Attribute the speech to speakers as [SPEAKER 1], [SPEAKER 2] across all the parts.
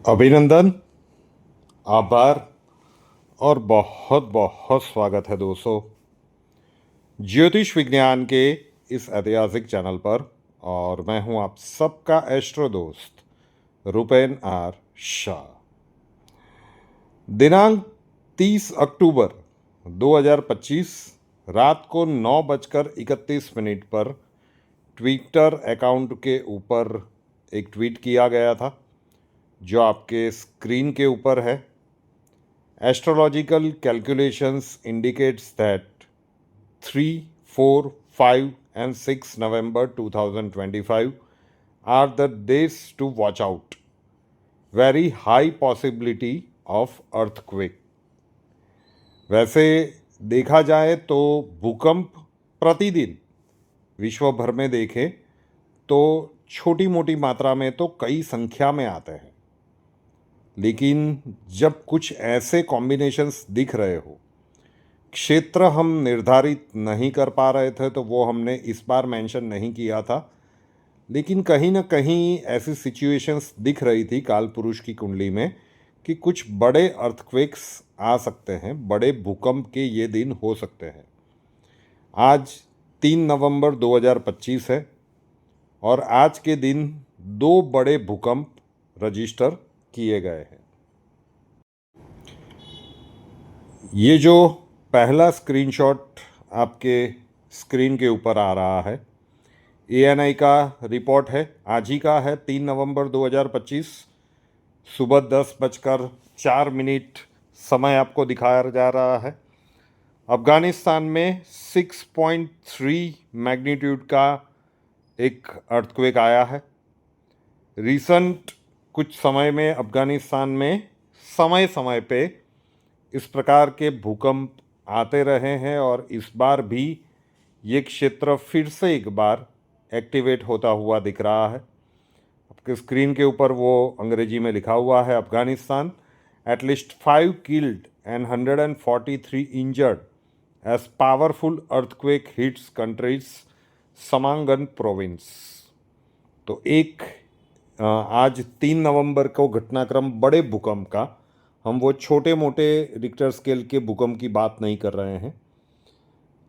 [SPEAKER 1] अभिनंदन, आभार और बहुत बहुत स्वागत है दोस्तों ज्योतिष विज्ञान के इस ऐतिहासिक चैनल पर। और मैं हूं आप सबका एस्ट्रो दोस्त रुपेन आर शाह। दिनांक 30 अक्टूबर 2025 रात को 9:31 पर ट्विटर अकाउंट के ऊपर एक ट्वीट किया गया था जो आपके स्क्रीन के ऊपर है। Astrological calculations indicates that 3, 4, 5 and 6 November 2025 are the days to watch out. Very high possibility of earthquake. वैसे देखा जाए तो भूकंप प्रतिदिन विश्व भर में देखें तो छोटी मोटी मात्रा में तो कई संख्या में आते हैं, लेकिन जब कुछ ऐसे कॉम्बिनेशंस दिख रहे हो, क्षेत्र हम निर्धारित नहीं कर पा रहे थे तो वो हमने इस बार मेंशन नहीं किया था, लेकिन कहीं ना कहीं ऐसी सिचुएशंस दिख रही थी काल पुरुष की कुंडली में कि कुछ बड़े अर्थक्वेक्स आ सकते हैं, बड़े भूकंप के ये दिन हो सकते हैं। आज 3 नवंबर 2025 है और आज के दिन 2 बड़े भूकंप रजिस्टर किए गए हैं। ये जो पहला स्क्रीनशॉट आपके स्क्रीन के ऊपर आ रहा है, ANI का रिपोर्ट है, आज ही का है। 3 नवंबर 2025 सुबह 10:04 समय आपको दिखाया जा रहा है। अफ़गानिस्तान में 6.3 मैग्नीट्यूड का एक अर्थक्वेक आया है। रिसेंट कुछ समय में अफ़गानिस्तान में समय समय पे इस प्रकार के भूकंप आते रहे हैं और इस बार भी ये क्षेत्र फिर से एक बार एक्टिवेट होता हुआ दिख रहा है। आपके स्क्रीन के ऊपर वो अंग्रेजी में लिखा हुआ है, Afghanistan at least 5 killed and 143 injured as powerful earthquake hits countries Samangan province. तो एक आज 3 नवंबर को घटनाक्रम बड़े भूकंप का, हम वो छोटे मोटे रिक्टर स्केल के भूकंप की बात नहीं कर रहे हैं,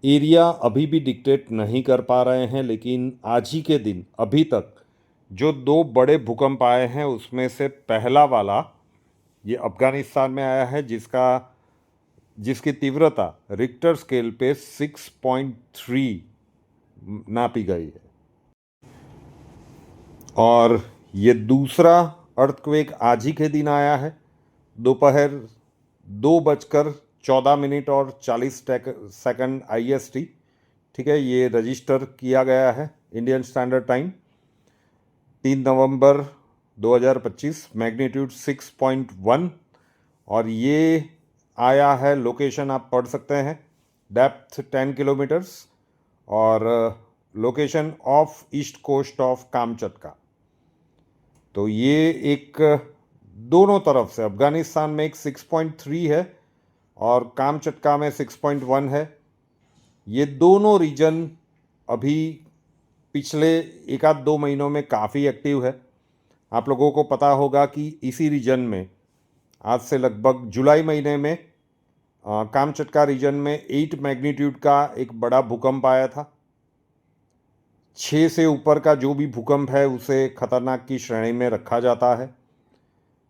[SPEAKER 1] एरिया अभी भी डिक्टेट नहीं कर पा रहे हैं, लेकिन आज ही के दिन अभी तक जो 2 बड़े भूकंप आए हैं उसमें से पहला वाला ये अफ़गानिस्तान में आया है जिसकी तीव्रता रिक्टर स्केल पे 6.3 नापी गई है। और ये दूसरा अर्थक्वेक आज ही के दिन आया है दोपहर 2:14 और 40 सेकंड IST। ठीक है, ये रजिस्टर किया गया है इंडियन स्टैंडर्ड टाइम। 3 नवंबर 2025 मैग्नीट्यूड 6.1 और ये आया है, लोकेशन आप पढ़ सकते हैं, डेप्थ 10 किलोमीटर्स और location of east coast of Kamchatka. तो ये एक दोनों तरफ से अफ़गानिस्तान में एक 6.3 है और कामचटका में 6.1 है। ये दोनों रीजन अभी पिछले 1-2 महीनों में काफ़ी एक्टिव है। आप लोगों को पता होगा कि इसी रीजन में आज से लगभग जुलाई महीने में कामचटका रीजन में 8 मैग्नीट्यूड का एक बड़ा भूकंप आया था। 6 से ऊपर का जो भी भूकंप है उसे खतरनाक की श्रेणी में रखा जाता है,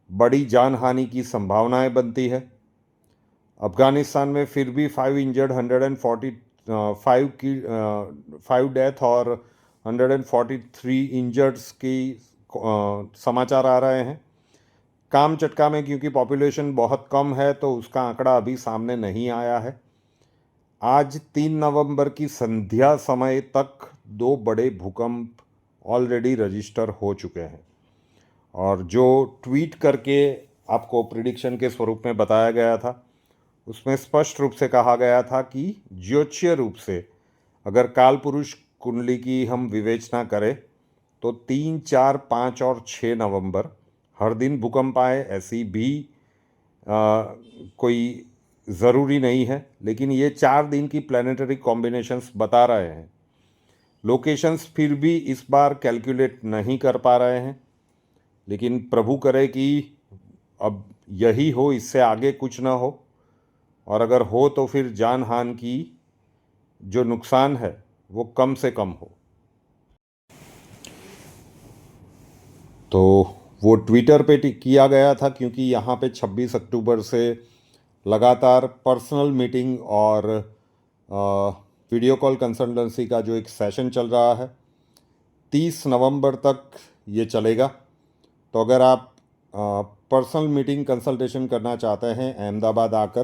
[SPEAKER 1] बड़ी जान हानि की संभावनाएं बनती है। अफ़गानिस्तान में फिर भी 5 इंजर्ड, 5 डेथ और 143 इंजर्ड्स की समाचार आ रहे हैं। कामचटका में क्योंकि पॉपुलेशन बहुत कम है तो उसका आंकड़ा अभी सामने नहीं आया है। आज 3 नवंबर की संध्या समय तक 2 बड़े भूकंप ऑलरेडी रजिस्टर हो चुके हैं और जो ट्वीट करके आपको प्रिडिक्शन के स्वरूप में बताया गया था उसमें स्पष्ट रूप से कहा गया था कि ज्योतिषीय रूप से अगर काल पुरुष कुंडली की हम विवेचना करें तो 3, 4, 5 और 6 नवंबर हर दिन भूकंप आए ऐसी भी कोई ज़रूरी नहीं है, लेकिन ये 4 दिन की प्लानिटरी कॉम्बिनेशंस बता रहे हैं। लोकेशंस फिर भी इस बार कैलकुलेट नहीं कर पा रहे हैं, लेकिन प्रभु करे कि अब यही हो, इससे आगे कुछ ना हो, और अगर हो तो फिर जान हान की जो नुकसान है वो कम से कम हो। तो वो ट्विटर पे किया गया था, क्योंकि यहाँ पे 26 अक्टूबर से लगातार पर्सनल मीटिंग और वीडियो कॉल कंसल्टेंसी का जो एक सेशन चल रहा है, 30 नवंबर तक ये चलेगा। तो अगर आप पर्सनल मीटिंग कंसल्टेशन करना चाहते हैं अहमदाबाद आकर,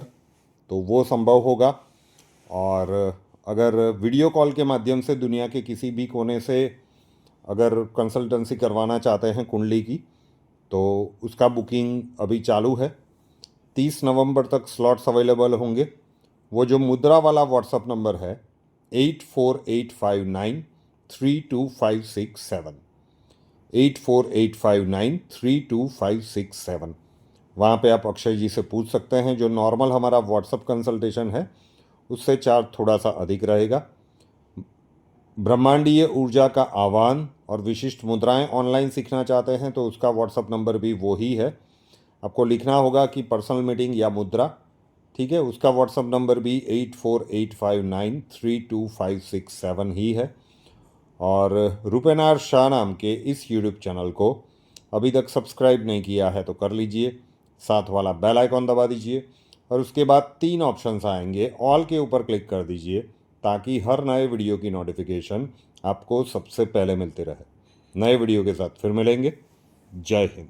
[SPEAKER 1] तो वो संभव होगा। और अगर वीडियो कॉल के माध्यम से दुनिया के किसी भी कोने से अगर कंसल्टेंसी करवाना चाहते हैं कुंडली की, तो उसका बुकिंग अभी चालू है। 30 नवंबर तक स्लॉट्स अवेलेबल होंगे। वो जो मुद्रा वाला व्हाट्सअप नंबर है 8485932567, 8485932567, वहाँ पे आप अक्षय जी से पूछ सकते हैं। जो नॉर्मल हमारा व्हाट्सअप कंसल्टेशन है उससे चार्ज थोड़ा सा अधिक रहेगा। ब्रह्मांडीय ऊर्जा का आह्वान और विशिष्ट मुद्राएं ऑनलाइन सीखना चाहते हैं तो उसका व्हाट्सअप नंबर भी वही है। आपको लिखना होगा कि पर्सनल मीटिंग या मुद्रा, ठीक है। उसका व्हाट्सअप नंबर भी 8485932567 ही है। और रुपेनार शाह नाम के इस यूट्यूब चैनल को अभी तक सब्सक्राइब नहीं किया है तो कर लीजिए, साथ वाला बेल आइकॉन दबा दीजिए, और उसके बाद 3 ऑप्शंस आएंगे, ऑल के ऊपर क्लिक कर दीजिए, ताकि हर नए वीडियो की नोटिफिकेशन आपको सबसे पहले मिलती रहे। नए वीडियो के साथ फिर मिलेंगे। जय हिंद।